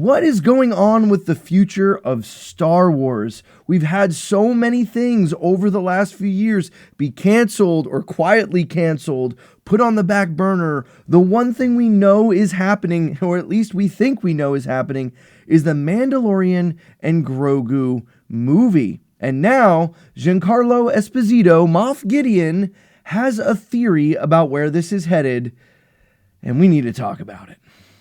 what is going on with the future of Star Wars? We've had so many things over the last few years be canceled or quietly canceled, put on the back burner. The one thing we know is happening, or at least we think we know is happening, is the Mandalorian and Grogu movie. And now, Giancarlo Esposito, Moff Gideon, has a theory about where this is headed, and we need to talk about it.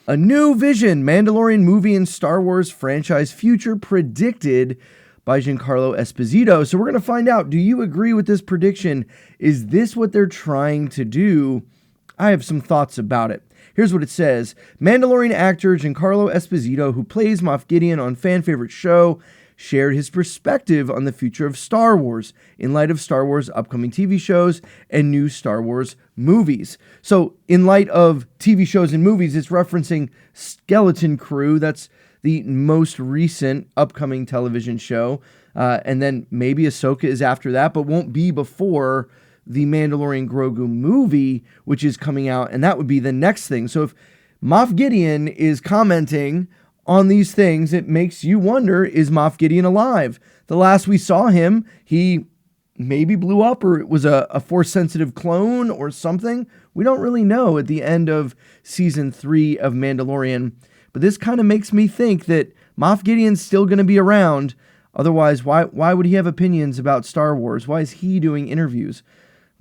A new vision, Mandalorian movie and Star Wars franchise future predicted by Giancarlo Esposito. So we're going to find out, do you agree with this prediction? Is this what they're trying to do? I have some thoughts about it. Here's what it says. Mandalorian actor Giancarlo Esposito, who plays Moff Gideon on fan favorite show, shared his perspective on the future of Star Wars in light of Star Wars upcoming TV shows and new Star Wars movies. So in light of TV shows and movies, it's referencing Skeleton Crew. That's the most recent upcoming television show. And then maybe Ahsoka is after that, but won't be before the Mandalorian Grogu movie, which is coming out. And that would be the next thing. So if Moff Gideon is commenting on these things, it makes you wonder, is Moff Gideon alive? The last we saw him, he maybe blew up, or it was a Force-sensitive clone or something. We don't really know at the end of Season 3 of Mandalorian. But this kind of makes me think that Moff Gideon's still going to be around. Otherwise, why would he have opinions about Star Wars? Why is he doing interviews?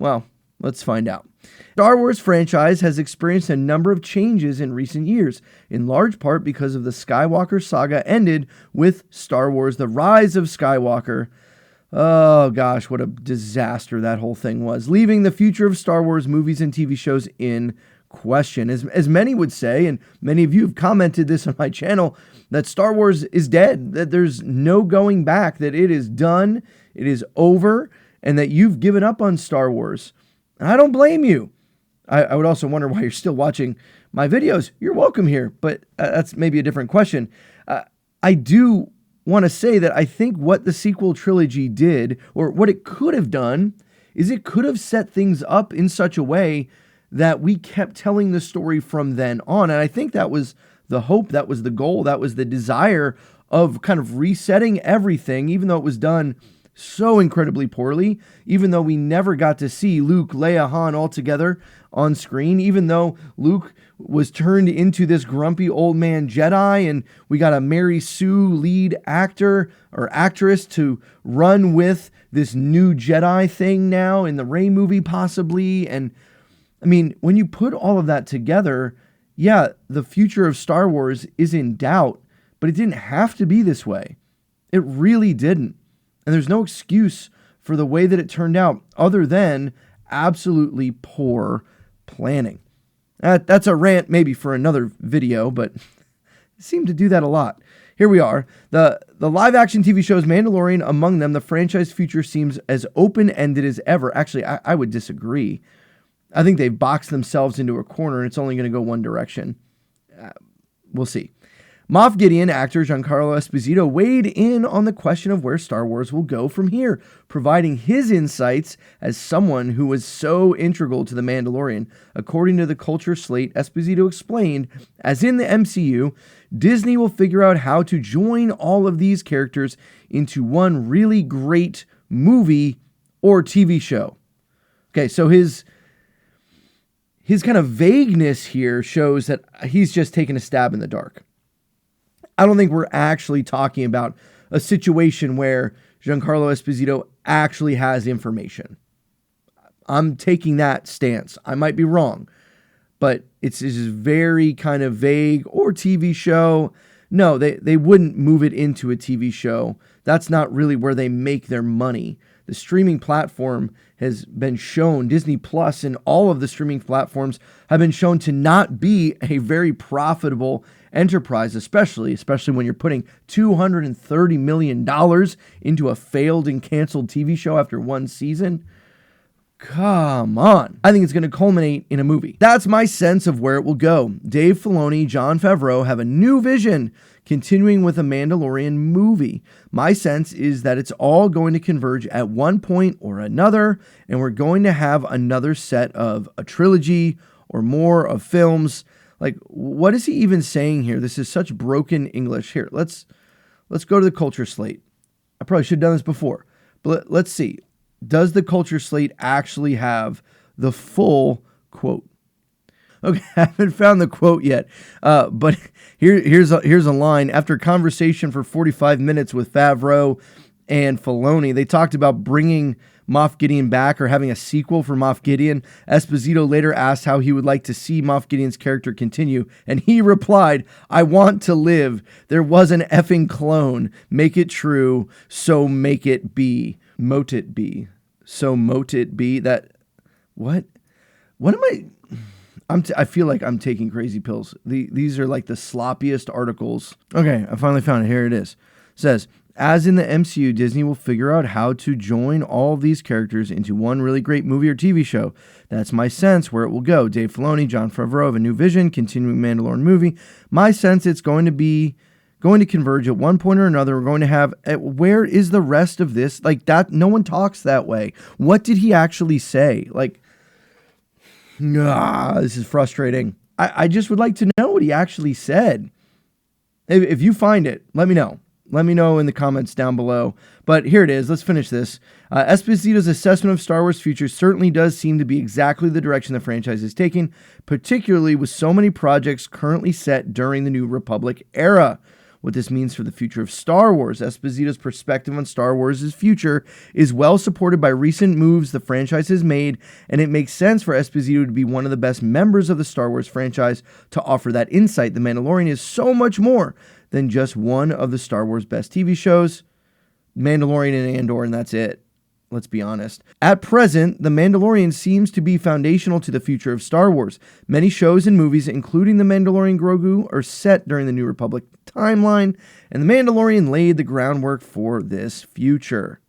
Well, let's find out. Star Wars franchise has experienced a number of changes in recent years, in large part because of the Skywalker saga ended with Star Wars: The Rise of Skywalker. Oh gosh, what a disaster that whole thing was, leaving the future of Star Wars movies and TV shows in question. As many would say, and many of you have commented this on my channel, that Star Wars is dead, that there's no going back, that it is done, it is over, and that you've given up on Star Wars. And I don't blame you. I would also wonder why you're still watching my videos. You're welcome here, but that's maybe a different question. I do want to say that I think what the sequel trilogy did, or what it could have done, is it could have set things up in such a way that we kept telling the story from then on. And I think that was the hope, that was the goal, that was the desire of kind of resetting everything, even though it was done so incredibly poorly, even though we never got to see Luke, Leia, Han all together on screen, even though Luke was turned into this grumpy old man Jedi, and we got a Mary Sue lead actor or actress to run with this new Jedi thing now in the Rey movie possibly. And I mean, when you put all of that together, yeah, the future of Star Wars is in doubt, but it didn't have to be this way. It really didn't. And there's no excuse for the way that it turned out other than absolutely poor planning. That's a rant maybe for another video, but I seem to do that a lot. Here we are. The live-action TV shows Mandalorian among them. The franchise future seems as open-ended as ever. Actually, I would disagree. I think they've boxed themselves into a corner, and it's only going to go one direction. We'll see. Moff Gideon actor Giancarlo Esposito weighed in on the question of where Star Wars will go from here, providing his insights as someone who was so integral to The Mandalorian. According to the Culture Slate, Esposito explained, as in the MCU, Disney will figure out how to join all of these characters into one really great movie or TV show. Okay, so his kind of vagueness here shows that he's just taking a stab in the dark. I don't think we're actually talking about a situation where Giancarlo Esposito actually has information. I'm taking that stance. I might be wrong, but it's very kind of vague. Or TV show. No, they wouldn't move it into a TV show. That's not really where they make their money. The streaming platform has been shown, Disney Plus and all of the streaming platforms have been shown to not be a very profitable enterprise, especially when you're putting $230 million into a failed and canceled TV show after one season. Come on. I think it's going to culminate in a movie. That's my sense of where it will go. Dave Filoni, Jon Favreau have a new vision, continuing with a Mandalorian movie. My sense is that it's all going to converge at one point or another, and we're going to have another set of a trilogy or more of films Like, what is he even saying here? This is such broken English. Here, let's go to the culture slate. I probably should have done this before, but let's see. Does the culture slate actually have the full quote? Okay, I haven't found the quote yet, but here's a line. After conversation for 45 minutes with Favreau and Filoni, they talked about bringing Moff Gideon back or having a sequel for Moff Gideon. Esposito later asked how he would like to see Moff Gideon's character continue, and he replied, "I want to live. There was an effing clone. Make it true, so make it be. Mote it be. So mote it be." That, what? What am I... I feel like I'm taking crazy pills. These are like the sloppiest articles. Okay, I finally found it. Here it is. It says, as in the MCU, Disney will figure out how to join all of these characters into one really great movie or TV show. That's my sense where it will go. Dave Filoni, Jon Favreau have a new vision, continuing Mandalorian movie. My sense it's going to converge at one point or another. We're going to have, where is the rest of this? Like that, no one talks that way. What did he actually say? Like, this is frustrating. I just would like to know what he actually said. If you find it, let me know. Let me know in the comments down below. But here it is. Let's finish this. Esposito's assessment of Star Wars' future certainly does seem to be exactly the direction the franchise is taking, particularly with so many projects currently set during the New Republic era. What this means for the future of Star Wars. Esposito's perspective on Star Wars' future is well supported by recent moves the franchise has made, and it makes sense for Esposito to be one of the best members of the Star Wars franchise to offer that insight. The Mandalorian is so much more than just one of the Star Wars best TV shows. Mandalorian and Andor, and that's it. Let's be honest. At present, The Mandalorian seems to be foundational to the future of Star Wars. Many shows and movies, including The Mandalorian Grogu, are set during the New Republic timeline, and The Mandalorian laid the groundwork for this future.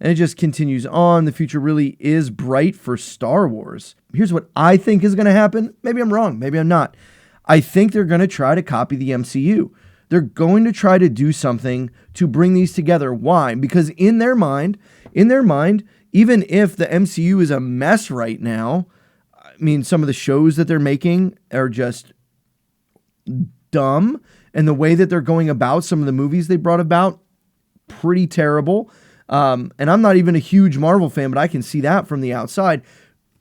And it just continues on. The future really is bright for Star Wars. Here's what I think is going to happen. Maybe I'm wrong. Maybe I'm not. I think they're going to try to copy the MCU. They're going to try to do something to bring these together. Why? Because in their mind, even if the MCU is a mess right now, I mean, some of the shows that they're making are just dumb. And the way that they're going about some of the movies they brought about, pretty terrible. And I'm not even a huge Marvel fan, but I can see that from the outside.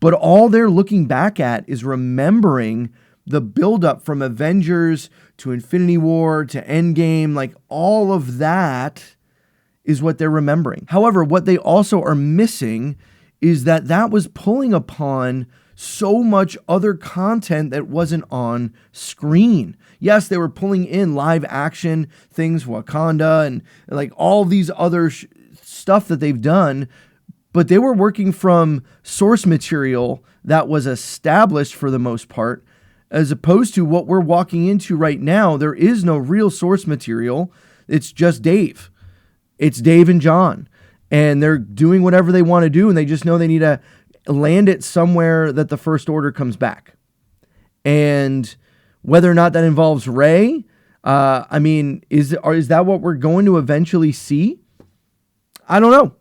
But all they're looking back at is remembering the buildup from Avengers to Infinity War to Endgame, like all of that is what they're remembering. However, what they also are missing is that was pulling upon so much other content that wasn't on screen. Yes, they were pulling in live action things, Wakanda, and like all these other stuff that they've done, but they were working from source material that was established for the most part, as opposed to what we're walking into right now. There is no real source material. It's just Dave. It's Dave and John. And they're doing whatever they want to do, and they just know they need to land it somewhere that the First Order comes back. And whether or not that involves Rey, I mean, is that what we're going to eventually see? I don't know.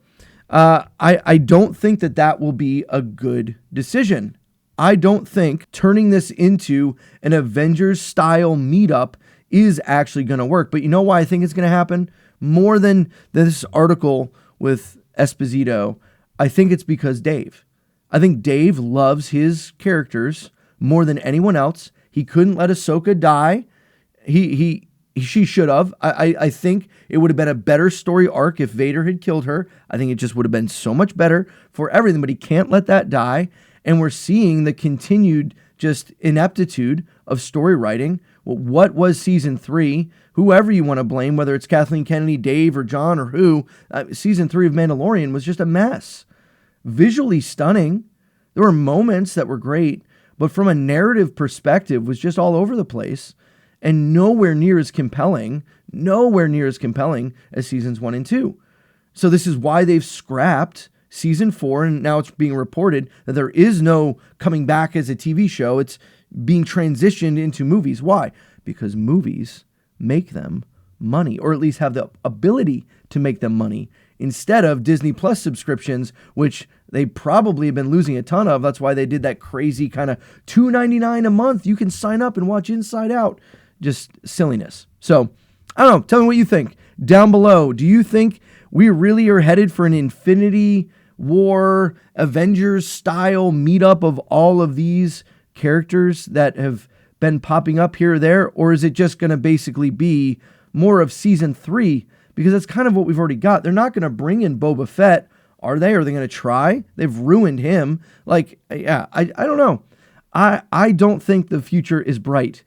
I don't think that will be a good decision. I don't think turning this into an Avengers-style meetup is actually going to work. But you know why I think it's going to happen? More than this article with Esposito, I think it's because Dave. I think Dave loves his characters more than anyone else. He couldn't let Ahsoka die. She should have. I think it would have been a better story arc if Vader had killed her. I think it just would have been so much better for everything, but he can't let that die. And we're seeing the continued just ineptitude of story writing. Well, what was season 3? Whoever you want to blame, whether it's Kathleen Kennedy, Dave, or John, or who, season 3 of Mandalorian was just a mess. Visually stunning. There were moments that were great, but from a narrative perspective was just all over the place and nowhere near as compelling as seasons 1 and 2. So this is why they've scrapped season 4, and now it's being reported that there is no coming back as a TV show. It's being transitioned into movies. Why? Because movies make them money, or at least have the ability to make them money, instead of Disney Plus subscriptions, which they probably have been losing a ton of. That's why they did that crazy kind of $2.99 a month. You can sign up and watch Inside Out. Just silliness. So I don't know. Tell me what you think down below. Do you think we really are headed for an Infinity War, Avengers style meetup of all of these characters that have been popping up here or there? Or is it just going to basically be more of season 3? Because that's kind of what we've already got. They're not going to bring in Boba Fett, are they? Are they going to try? They've ruined him. Like, yeah, I don't know. I don't think the future is bright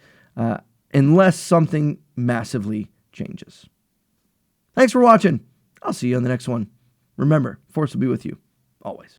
unless something massively changes. Thanks for watching. I'll see you on the next one. Remember, Force will be with you always.